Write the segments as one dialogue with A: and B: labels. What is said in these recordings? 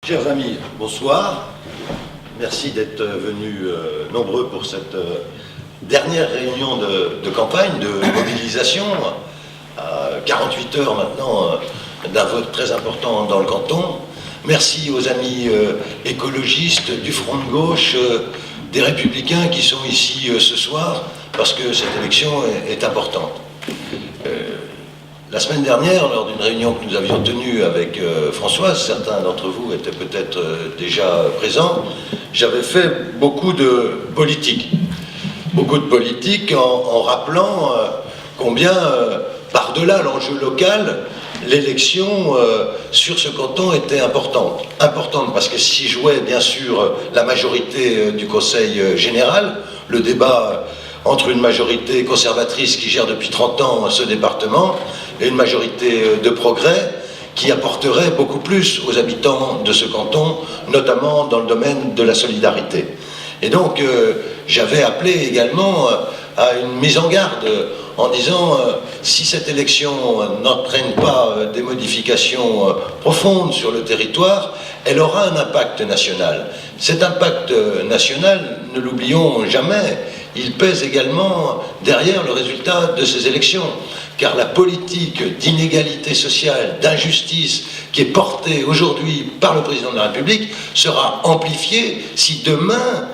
A: Chers amis, bonsoir. Merci d'être venus nombreux pour cette dernière réunion de campagne, de mobilisation, à 48 heures maintenant d'un vote très important dans le canton. Merci aux amis écologistes du Front de gauche, des Républicains qui sont ici ce soir, parce que cette élection est importante. La semaine dernière, lors d'une réunion que nous avions tenue avec Françoise, certains d'entre vous étaient peut-être déjà présents, j'avais fait beaucoup de politique. Beaucoup de politique en rappelant combien, par-delà l'enjeu local, l'élection sur ce canton était importante. Importante parce que s'y jouait bien sûr la majorité du Conseil général, le débat entre une majorité conservatrice qui gère depuis 30 ans ce département et une majorité de progrès qui apporterait beaucoup plus aux habitants de ce canton, notamment dans le domaine de la solidarité. Et donc j'avais appelé également à une mise en garde en disant si cette élection n'entraîne pas des modifications profondes sur le territoire, elle aura un impact national. Cet impact national, ne l'oublions jamais, il pèse également derrière le résultat de ces élections, car la politique d'inégalité sociale, d'injustice qui est portée aujourd'hui par le président de la République sera amplifiée si demain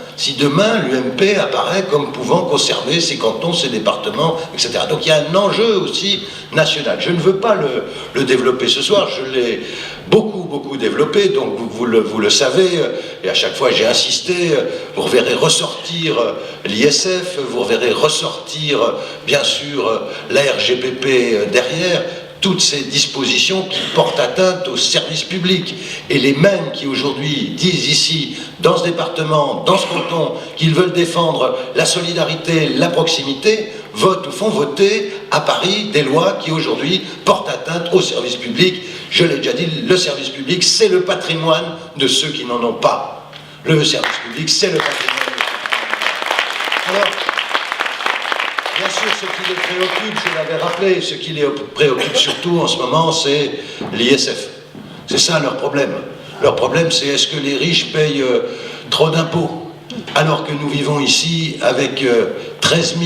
A: l'UMP apparaît comme pouvant conserver ses cantons, ses départements, etc. Donc il y a un enjeu aussi national. Je ne veux pas le développer ce soir, je l'ai beaucoup développé, donc vous le savez, et à chaque fois j'ai insisté, vous reverrez ressortir l'ISF, vous reverrez ressortir bien sûr la RGPP derrière, toutes ces dispositions qui portent atteinte au service public. Et les mêmes qui aujourd'hui disent ici, dans ce département, dans ce canton, qu'ils veulent défendre la solidarité, la proximité, votent ou font voter à Paris des lois qui aujourd'hui portent atteinte au service public. Je l'ai déjà dit, le service public, c'est le patrimoine de ceux qui n'en ont pas. Le service public, c'est le patrimoine de ceux qui n'en ont pas. Alors, bien sûr, ce qui les préoccupe, je l'avais rappelé, ce qui les préoccupe surtout en ce moment, c'est l'ISF. C'est ça leur problème. Leur problème, c'est est-ce que les riches payent trop d'impôts, alors que nous vivons ici avec 13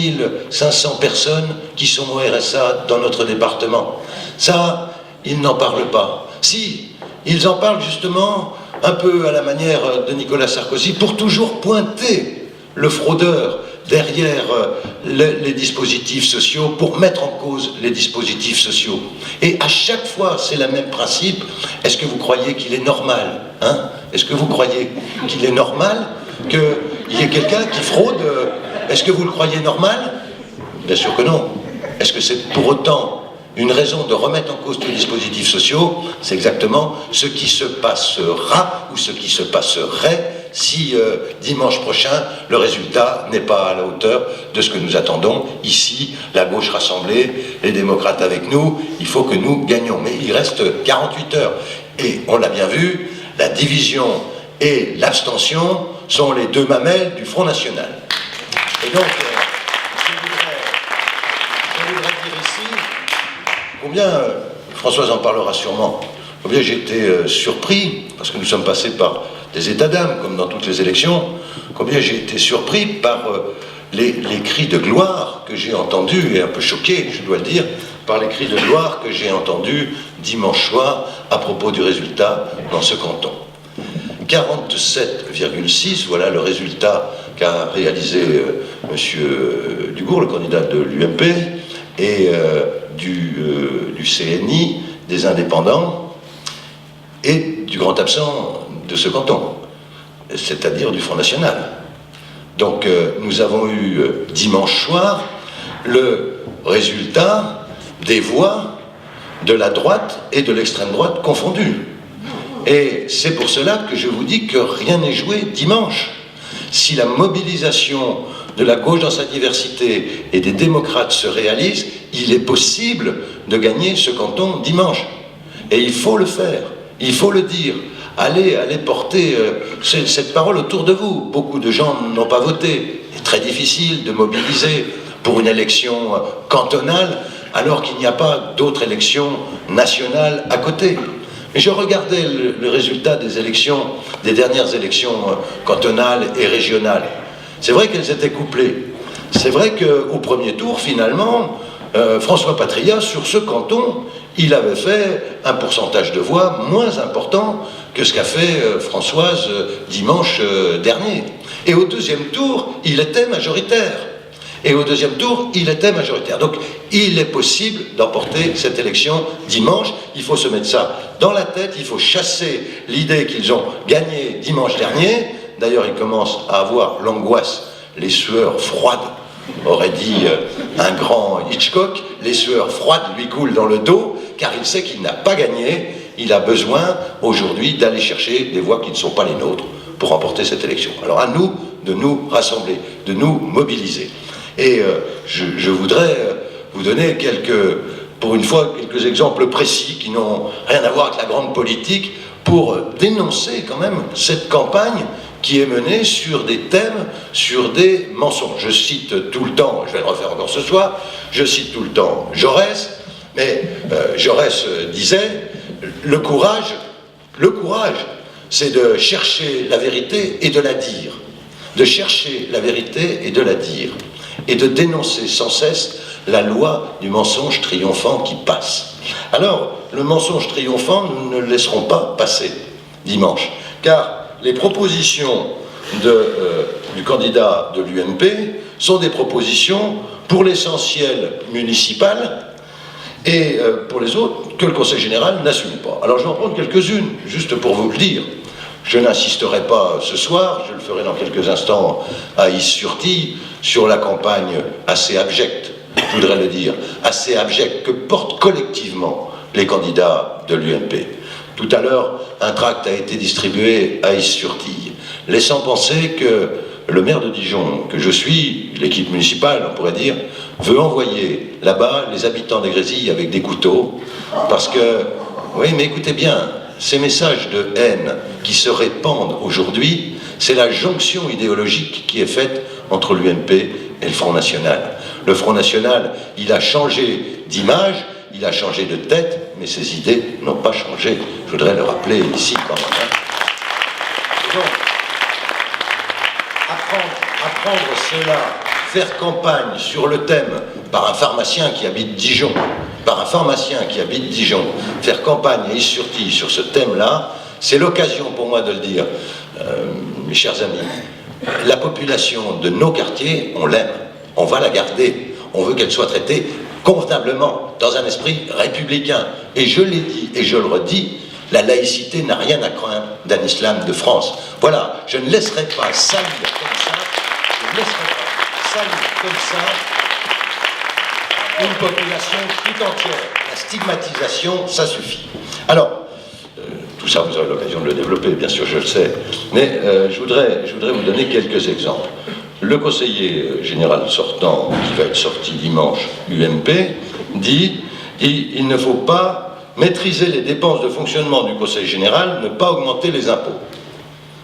A: 500 personnes qui sont au RSA dans notre département. Ça, ils n'en parlent pas. Si, ils en parlent justement un peu à la manière de Nicolas Sarkozy, pour toujours pointer le fraudeur derrière les dispositifs sociaux, pour mettre en cause les dispositifs sociaux. Et à chaque fois, c'est le même principe. Est-ce que vous croyez qu'il est normal, hein? Est-ce que vous croyez qu'il est normal qu'il y ait quelqu'un qui fraude? Est-ce que vous le croyez normal? Bien sûr que non. Est-ce que c'est pour autant une raison de remettre en cause tous les dispositifs sociaux? C'est exactement ce qui se passera ou ce qui se passerait si dimanche prochain, le résultat n'est pas à la hauteur de ce que nous attendons ici, la gauche rassemblée, les démocrates avec nous. Il faut que nous gagnions. Mais il reste 48 heures. Et on l'a bien vu, la division et l'abstention sont les deux mamelles du Front National. Et donc, je voudrais dire ici combien, Françoise en parlera sûrement, combien j'ai été surpris, parce que nous sommes passés par des états d'âme, comme dans toutes les élections, combien j'ai été surpris par les cris de gloire que j'ai entendus, et un peu choqué, je dois le dire, par les cris de gloire que j'ai entendus dimanche soir à propos du résultat dans ce canton. 47,6, voilà le résultat qu'a réalisé M. Dugourc, le candidat de l'UMP, et du CNI, des indépendants, et du grand absent de ce canton, c'est-à-dire du Front National. Donc nous avons eu dimanche soir le résultat des voix de la droite et de l'extrême droite confondues. Et c'est pour cela que je vous dis que rien n'est joué dimanche. Si la mobilisation de la gauche dans sa diversité et des démocrates se réalise, il est possible de gagner ce canton dimanche. Et il faut le faire, il faut le dire. Allez porter cette parole autour de vous. Beaucoup de gens n'ont pas voté. C'est très difficile de mobiliser pour une élection cantonale alors qu'il n'y a pas d'autres élections nationales à côté. Et je regardais le résultat des élections, des dernières élections cantonales et régionales. C'est vrai qu'elles étaient couplées. C'est vrai qu'au premier tour, finalement, François Patriat, sur ce canton, il avait fait un pourcentage de voix moins important que ce qu'a fait Françoise dimanche dernier. Et au deuxième tour, il était majoritaire. Donc, il est possible d'emporter cette élection dimanche. Il faut se mettre ça dans la tête. Il faut chasser l'idée qu'ils ont gagné dimanche dernier. D'ailleurs, il commence à avoir l'angoisse, les sueurs froides, aurait dit un grand Hitchcock. Les sueurs froides lui coulent dans le dos, car il sait qu'il n'a pas gagné. Il a besoin, aujourd'hui, d'aller chercher des voix qui ne sont pas les nôtres pour remporter cette élection. Alors, à nous de nous rassembler, de nous mobiliser. Et je voudrais vous donner pour une fois, quelques exemples précis qui n'ont rien à voir avec la grande politique pour dénoncer quand même cette campagne qui est menée sur des thèmes, sur des mensonges. Je cite tout le temps, je vais le refaire encore ce soir, je cite tout le temps Jaurès, mais Jaurès disait le courage, c'est de chercher la vérité et de la dire. De chercher la vérité et de la dire. Et de dénoncer sans cesse la loi du mensonge triomphant qui passe. Alors, le mensonge triomphant, nous ne le laisserons pas passer dimanche, car les propositions du candidat de l'UMP sont des propositions, pour l'essentiel municipales, et pour les autres, que le Conseil général n'assume pas. Alors, je vais en prendre quelques-unes, juste pour vous le dire. Je n'insisterai pas ce soir, je le ferai dans quelques instants à Is-sur-Tille, sur la campagne assez abjecte, je voudrais le dire, assez abjecte que portent collectivement les candidats de l'UMP. Tout à l'heure, un tract a été distribué à Is-sur-Tille, laissant penser que le maire de Dijon, que je suis, l'équipe municipale, on pourrait dire, veut envoyer là-bas les habitants des Grésilles avec des couteaux, parce que, oui, mais écoutez bien, ces messages de haine qui se répandent aujourd'hui, c'est la jonction idéologique qui est faite entre l'UMP et le Front National. Le Front National, il a changé d'image, il a changé de tête, mais ses idées n'ont pas changé. Je voudrais le rappeler ici quand même. Donc, apprendre cela, faire campagne sur le thème par un pharmacien qui habite Dijon, faire campagne à Is-sur-Tille sur ce thème-là, c'est l'occasion pour moi de le dire, mes chers amis. La population de nos quartiers, on l'aime, on va la garder, on veut qu'elle soit traitée convenablement, dans un esprit républicain. Et je l'ai dit et je le redis, la laïcité n'a rien à craindre d'un islam de France. Voilà, je ne laisserai pas salir comme ça, une population tout entière. La stigmatisation, ça suffit. Alors, tout ça, vous aurez l'occasion de le développer, bien sûr, je le sais, mais je voudrais vous donner quelques exemples. Le conseiller général sortant, qui va être sorti dimanche, UMP, dit il ne faut pas maîtriser les dépenses de fonctionnement du conseil général, ne pas augmenter les impôts.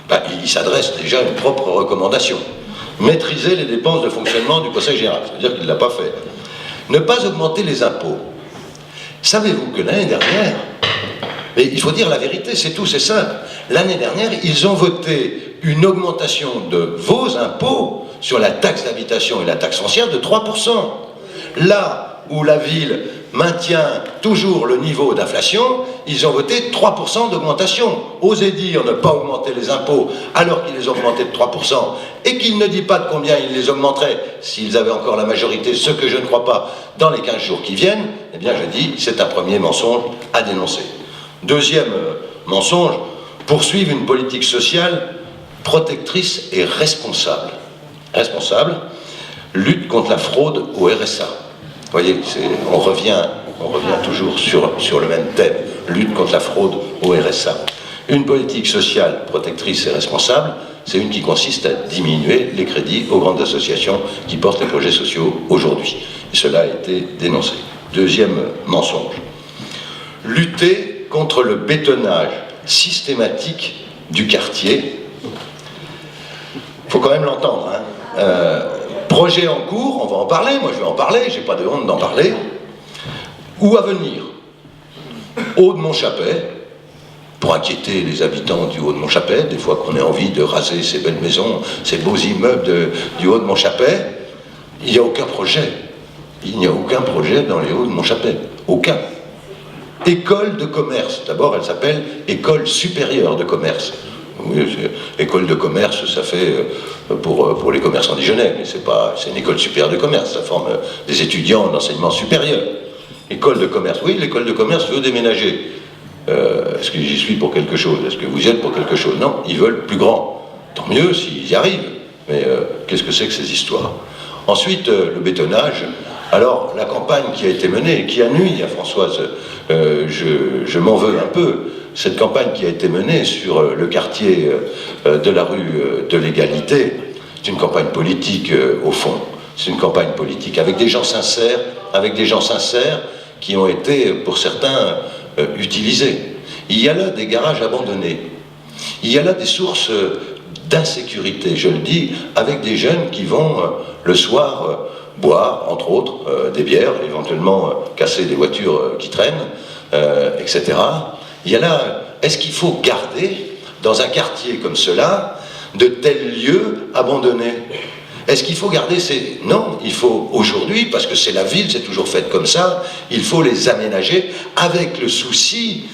A: Ben, il s'adresse déjà à une propre recommandation. Maîtriser les dépenses de fonctionnement du conseil général, ça veut dire qu'il ne l'a pas fait. Ne pas augmenter les impôts. Savez-vous que l'année dernière, mais il faut dire la vérité, c'est tout, c'est simple. L'année dernière, ils ont voté une augmentation de vos impôts sur la taxe d'habitation et la taxe foncière de 3%. Là où la ville maintient toujours le niveau d'inflation, ils ont voté 3% d'augmentation. Osez dire ne pas augmenter les impôts alors qu'ils les ont augmentés de 3% et qu'ils ne disent pas de combien ils les augmenteraient s'ils avaient encore la majorité, ce que je ne crois pas, dans les 15 jours qui viennent, eh bien je dis c'est un premier mensonge à dénoncer. Deuxième mensonge, poursuivre une politique sociale protectrice et responsable. Responsable, lutte contre la fraude au RSA. Vous voyez, on revient toujours sur le même thème, lutte contre la fraude au RSA. Une politique sociale protectrice et responsable, c'est une qui consiste à diminuer les crédits aux grandes associations qui portent les projets sociaux aujourd'hui. Et cela a été dénoncé. Deuxième mensonge, lutter contre le bétonnage systématique du quartier. Il faut quand même l'entendre, hein. Projet en cours, on va en parler, moi je vais en parler, j'ai pas de honte d'en parler, ou à venir. Aude-Montchapet, pour inquiéter les habitants du Haut-de-Montchapet, des fois qu'on ait envie de raser ces belles maisons, ces beaux immeubles du Haut-de-Montchapet. Il n'y a aucun projet. Il n'y a aucun projet dans les Hauts-de-Montchapet. Aucun. École de commerce. D'abord, elle s'appelle École supérieure de commerce. Oui, école de commerce, ça fait pour les commerçants dijonnais, mais c'est une école supérieure de commerce, ça forme des étudiants d'enseignement supérieur. École de commerce, oui, l'école de commerce veut déménager. Est-ce que j'y suis pour quelque chose? Est-ce que vous y êtes pour quelque chose? Non, ils veulent plus grand. Tant mieux s'ils y arrivent. Mais qu'est-ce que c'est que ces histoires? Ensuite, le bétonnage. Alors, la campagne qui a été menée, qui a nui à Françoise, je m'en veux un peu, cette campagne qui a été menée sur le quartier de la rue de l'Égalité, c'est une campagne politique au fond. C'est une campagne politique avec des gens sincères, qui ont été, pour certains, utilisés. Il y a là des garages abandonnés. Il y a là des sources d'insécurité, je le dis, avec des jeunes qui vont le soir boire, entre autres, des bières, éventuellement casser des voitures qui traînent, etc. Il y a là, est-ce qu'il faut garder, dans un quartier comme cela, de tels lieux abandonnés? Est-ce qu'il faut garder ces... Non, il faut aujourd'hui, parce que c'est la ville, c'est toujours fait comme ça, il faut les aménager avec le souci,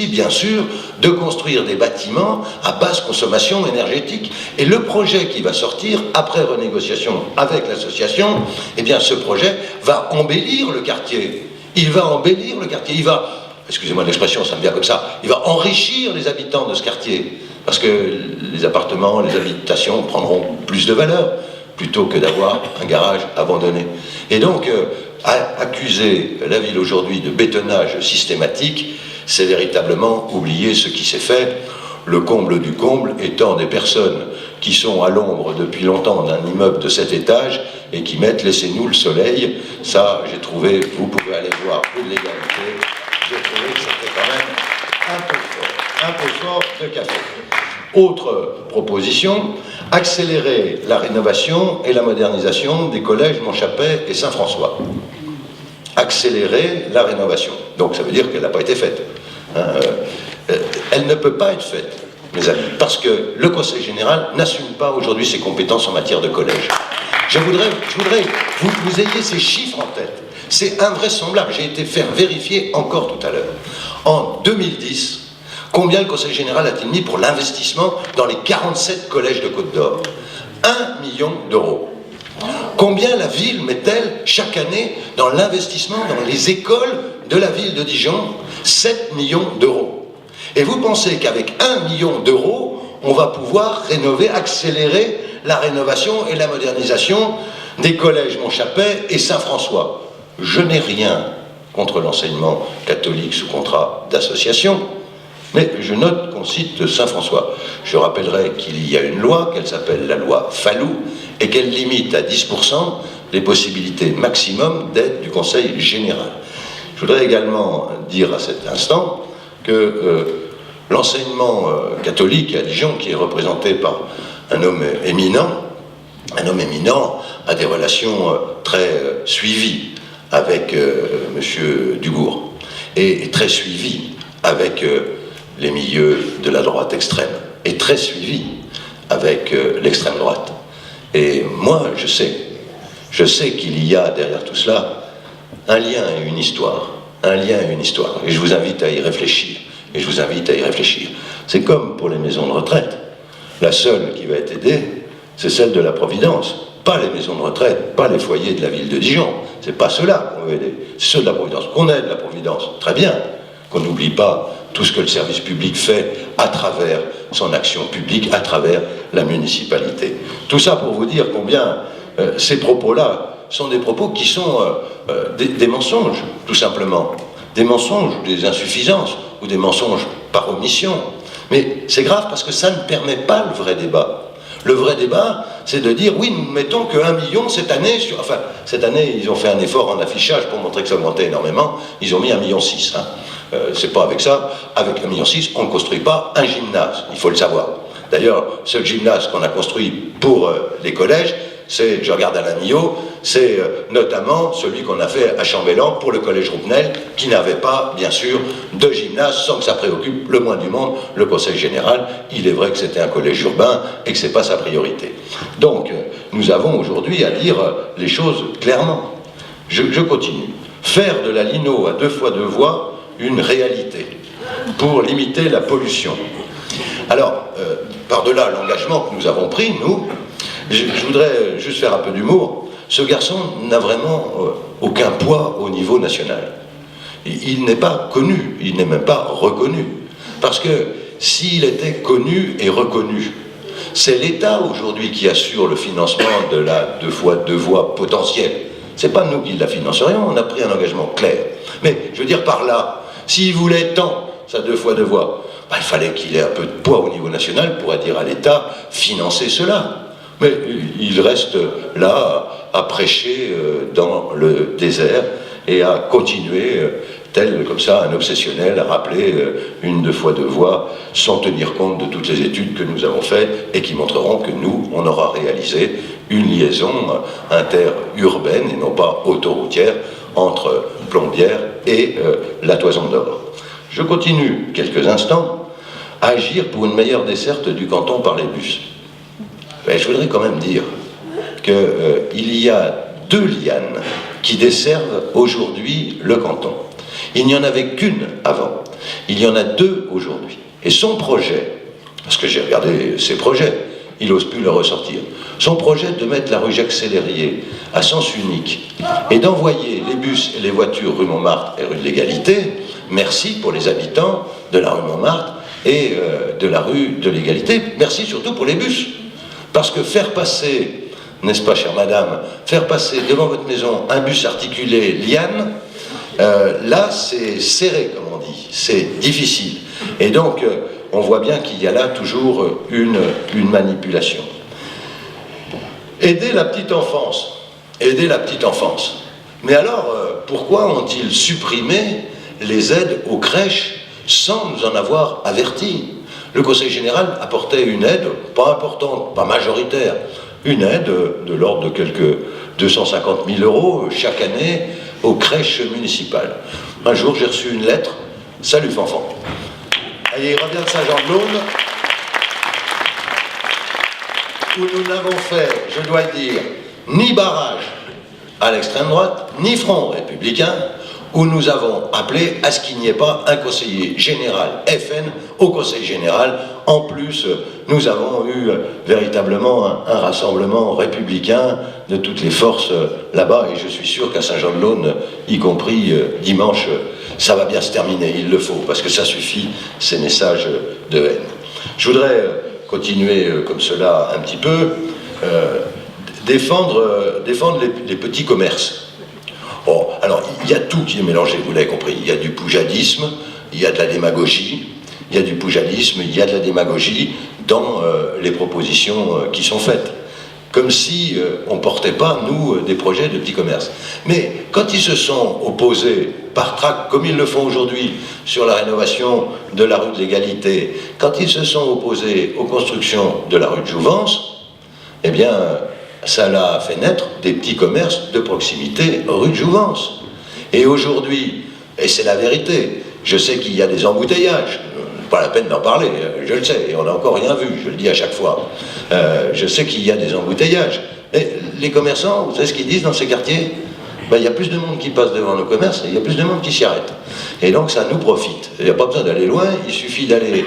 A: bien sûr, de construire des bâtiments à basse consommation énergétique. Et le projet qui va sortir, après renégociation avec l'association, eh bien ce projet va embellir le quartier. Il va embellir le quartier, il va, excusez-moi l'expression, ça me vient comme ça, il va enrichir les habitants de ce quartier. Parce que les appartements, les habitations prendront plus de valeur plutôt que d'avoir un garage abandonné. Et donc, accuser la ville aujourd'hui de bétonnage systématique, c'est véritablement oublier ce qui s'est fait, le comble du comble étant des personnes qui sont à l'ombre depuis longtemps d'un immeuble de 7 étages et qui mettent « laissez-nous le soleil ». Ça, j'ai trouvé, vous pouvez aller voir Rue de l'Égalité, j'ai trouvé que c'était quand même un peu fort de café. Autre proposition, accélérer la rénovation et la modernisation des collèges Montchapet et Saint-François. Accélérer la rénovation. Donc ça veut dire qu'elle n'a pas été faite. Elle ne peut pas être faite, mes amis, parce que le Conseil général n'assume pas aujourd'hui ses compétences en matière de collège. Je voudrais que vous ayez ces chiffres en tête. C'est invraisemblable. J'ai été faire vérifier encore tout à l'heure. En 2010, combien le Conseil général a-t-il mis pour l'investissement dans les 47 collèges de Côte d'Or? 1 million d'euros. Combien la ville met-elle chaque année dans l'investissement dans les écoles de la ville de Dijon? 7 millions d'euros. Et vous pensez qu'avec 1 million d'euros, on va pouvoir rénover, accélérer la rénovation et la modernisation des collèges Montchapet et Saint-François? Je n'ai rien contre l'enseignement catholique sous contrat d'association, mais je note qu'on cite Saint-François. Je rappellerai qu'il y a une loi, qu'elle s'appelle la loi Fallou, et qu'elle limite à 10% les possibilités maximum d'aide du Conseil général. Je voudrais également dire à cet instant que l'enseignement catholique à Dijon, qui est représenté par un homme éminent a des relations très suivies avec M. Dugourc, et très suivies avec les milieux de la droite extrême, et très suivies avec l'extrême droite. Et moi, je sais qu'il y a derrière tout cela un lien et une histoire, et je vous invite à y réfléchir, C'est comme pour les maisons de retraite. La seule qui va être aidée, c'est celle de la Providence, pas les maisons de retraite, pas les foyers de la ville de Dijon. C'est pas ceux-là qu'on veut aider, c'est ceux de la Providence. Qu'on aide la Providence, très bien, qu'on n'oublie pas tout ce que le service public fait à travers son action publique, à travers la municipalité. Tout ça pour vous dire combien ces propos-là sont des propos qui sont des mensonges, tout simplement. Des mensonges, des insuffisances, ou des mensonges par omission. Mais c'est grave parce que ça ne permet pas le vrai débat. Le vrai débat, c'est de dire, oui, nous ne mettons que 1 million cette année. Enfin, cette année, ils ont fait un effort en affichage pour montrer que ça augmentait énormément. Ils ont mis 1,6 million. C'est pas avec ça. Avec 1,6 million, on ne construit pas un gymnase. Il faut le savoir. D'ailleurs, ce gymnase qu'on a construit pour les collèges, je regarde Alain Millot, c'est notamment celui qu'on a fait à Chambellan pour le collège Roupenel, qui n'avait pas, bien sûr, de gymnase, sans que ça préoccupe le moins du monde le conseil général. Il est vrai que c'était un collège urbain et que ce n'est pas sa priorité. Donc, nous avons aujourd'hui à dire les choses clairement. Je continue. Faire de la lino à 2 fois 2 voies une réalité pour limiter la pollution. Alors, par-delà l'engagement que nous avons pris, nous, je voudrais juste faire un peu d'humour. Ce garçon n'a vraiment aucun poids au niveau national. Il n'est pas connu, il n'est même pas reconnu. Parce que s'il était connu et reconnu, c'est l'État aujourd'hui qui assure le financement de la 2 fois 2 voies potentielle. C'est pas nous qui la financerions, on a pris un engagement clair. Mais, je veux dire par là, s'il voulait tant sa 2 fois 2 voies, il fallait qu'il ait un peu de poids au niveau national pour dire à l'État, financer cela. Mais il reste là à prêcher dans le désert et à continuer, tel comme ça un obsessionnel, à rappeler une 2 fois 2 voies sans tenir compte de toutes les études que nous avons faites et qui montreront que nous, on aura réalisé une liaison interurbaine et non pas autoroutière entre Plombières et la Toison d'Or. Je continue quelques instants à agir pour une meilleure desserte du canton par les bus. Mais je voudrais quand même dire qu'il y a 2 lianes qui desservent aujourd'hui le canton. Il n'y en avait qu'une avant. Il y en a 2 aujourd'hui. Et son projet, parce que j'ai regardé ses projets, il n'ose plus le ressortir, son projet de mettre la rue Jacques-Célérier à sens unique et d'envoyer les bus et les voitures rue Montmartre et rue de l'Égalité, merci pour les habitants de la rue Montmartre et de la rue de l'Égalité, merci surtout pour les bus. Parce que faire passer, n'est-ce pas chère madame, faire passer devant votre maison un bus articulé liane, là c'est serré comme on dit, c'est difficile. Et donc on voit bien qu'il y a là toujours une manipulation. Aider la petite enfance, aider la petite enfance. Mais alors pourquoi ont-ils supprimé les aides aux crèches sans nous en avoir avertis? Le Conseil général apportait une aide, pas importante, pas majoritaire, une aide de l'ordre de quelques 250 000 € chaque année aux crèches municipales. Un jour, j'ai reçu une lettre, « Salut Fanfan ». Il revient de Saint-Jean-de-Laune, où nous n'avons fait, je dois le dire, ni barrage à l'extrême droite, ni front républicain, où nous avons appelé à ce qu'il n'y ait pas un conseiller général FN au conseil général. En plus, nous avons eu véritablement un rassemblement républicain de toutes les forces là-bas, et je suis sûr qu'à Saint-Jean-de-Laune, y compris dimanche, ça va bien se terminer, il le faut, parce que ça suffit, ces messages de haine. Je voudrais continuer comme cela un petit peu, défendre les petits commerces. Bon, alors, il y a tout qui est mélangé, vous l'avez compris. Il y a du poujadisme, il y a de la démagogie, il y a du poujadisme, il y a de la démagogie dans les propositions qui sont faites. Comme si on ne portait pas, nous, des projets de petits commerces. Mais quand ils se sont opposés par tract, comme ils le font aujourd'hui sur la rénovation de la rue de l'Égalité, quand ils se sont opposés aux constructions de la rue de Jouvence, eh bien, ça l'a fait naître des petits commerces de proximité rue de Jouvence. Et aujourd'hui, et c'est la vérité, je sais qu'il y a des embouteillages, pas la peine d'en parler, je le sais, et on n'a encore rien vu, je le dis à chaque fois. Je sais qu'il y a des embouteillages. Et les commerçants, vous savez ce qu'ils disent dans ces quartiers? Il y a plus de monde qui passe devant nos commerces et il y a plus de monde qui s'y arrête. Et donc ça nous profite. Il n'y a pas besoin d'aller loin, il suffit d'aller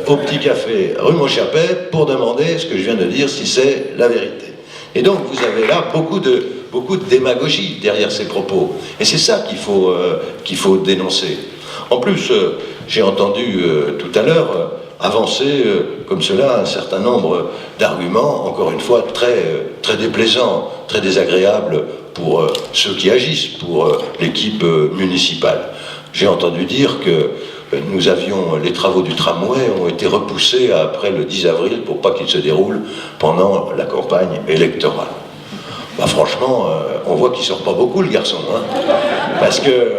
A: au petit café rue Montchapet pour demander ce que je viens de dire, si c'est la vérité. Et donc vous avez là beaucoup de démagogie derrière ces propos. Et c'est ça qu'il faut dénoncer. En plus, j'ai entendu tout à l'heure avancer comme cela un certain nombre d'arguments, encore une fois, très déplaisants, très désagréables pour ceux qui agissent, pour l'équipe municipale. J'ai entendu dire que les travaux du tramway ont été repoussés après le 10 avril pour pas qu'ils se déroulent pendant la campagne électorale. Franchement, on voit qu'il sort pas beaucoup le garçon, hein, parce que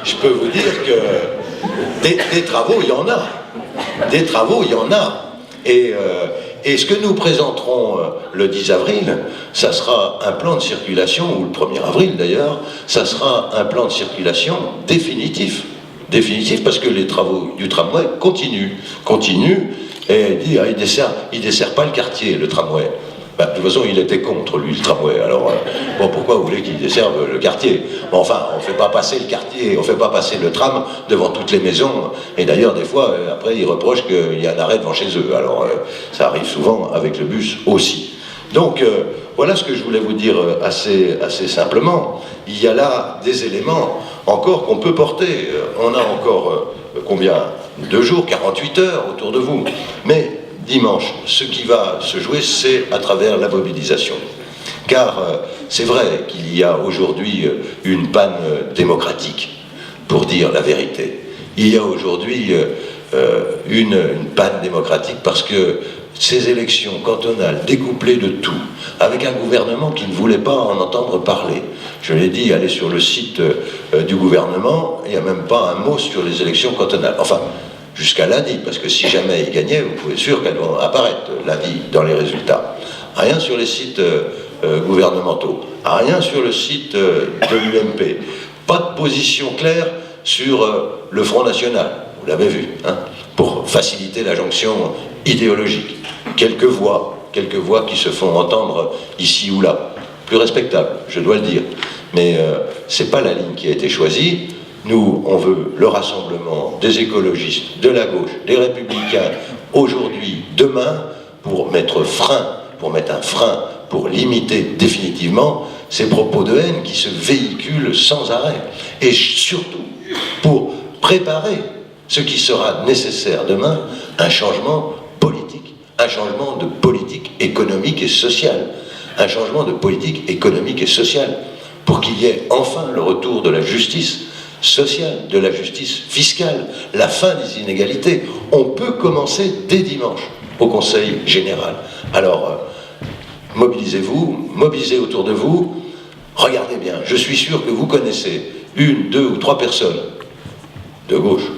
A: je peux vous dire que des travaux, il y en a. Des travaux, il y en a. Et Et ce que nous présenterons le 10 avril, ça sera un plan de circulation, ou le 1er avril d'ailleurs, ça sera un plan de circulation définitif. Définitif parce que les travaux du tramway continuent, et il dessert pas le quartier, le tramway. Ben, de toute façon, il était contre, lui, le tramway. Alors, bon, pourquoi vous voulez qu'il desserve le quartier? Bon, enfin, on ne fait pas passer le quartier, on ne fait pas passer le tram devant toutes les maisons. Et d'ailleurs, des fois, après, ils reprochent qu'il y a un arrêt devant chez eux. Alors, ça arrive souvent avec le bus aussi. Donc, voilà ce que je voulais vous dire assez simplement. Il y a là des éléments encore qu'on peut porter. On a encore, combien? 2 jours, 48 heures autour de vous. Mais dimanche, ce qui va se jouer, c'est à travers la mobilisation. Car c'est vrai qu'il y a aujourd'hui une panne démocratique, pour dire la vérité. Il y a aujourd'hui une panne démocratique parce que ces élections cantonales découplées de tout, avec un gouvernement qui ne voulait pas en entendre parler. Je l'ai dit, allez sur le site du gouvernement, il n'y a même pas un mot sur les élections cantonales. Enfin, jusqu'à lundi, parce que si jamais ils gagnaient, vous pouvez être sûr qu'elles vont apparaître lundi dans les résultats. Rien sur les sites gouvernementaux, rien sur le site de l'UMP, pas de position claire sur le Front National, vous l'avez vu, hein, pour faciliter la jonction idéologique. Quelques voix qui se font entendre ici ou là, plus respectables, je dois le dire, mais c'est pas la ligne qui a été choisie. Nous, on veut le rassemblement des écologistes, de la gauche, des républicains, aujourd'hui, demain, pour mettre un frein, pour limiter définitivement ces propos de haine qui se véhiculent sans arrêt. Et surtout, pour préparer ce qui sera nécessaire demain, un changement politique, un changement de politique économique et sociale, un changement de politique économique et sociale, pour qu'il y ait enfin le retour de la justice sociale, de la justice fiscale, la fin des inégalités. On peut commencer dès dimanche au Conseil général. Alors, mobilisez-vous, mobilisez autour de vous, regardez bien, je suis sûr que vous connaissez 1, 2 ou 3 personnes de gauche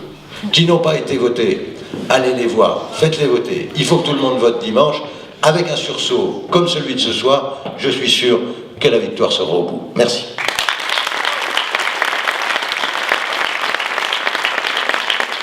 A: qui n'ont pas été votées. Allez les voir, faites-les voter. Il faut que tout le monde vote dimanche, avec un sursaut comme celui de ce soir, je suis sûr que la victoire sera au bout. Merci.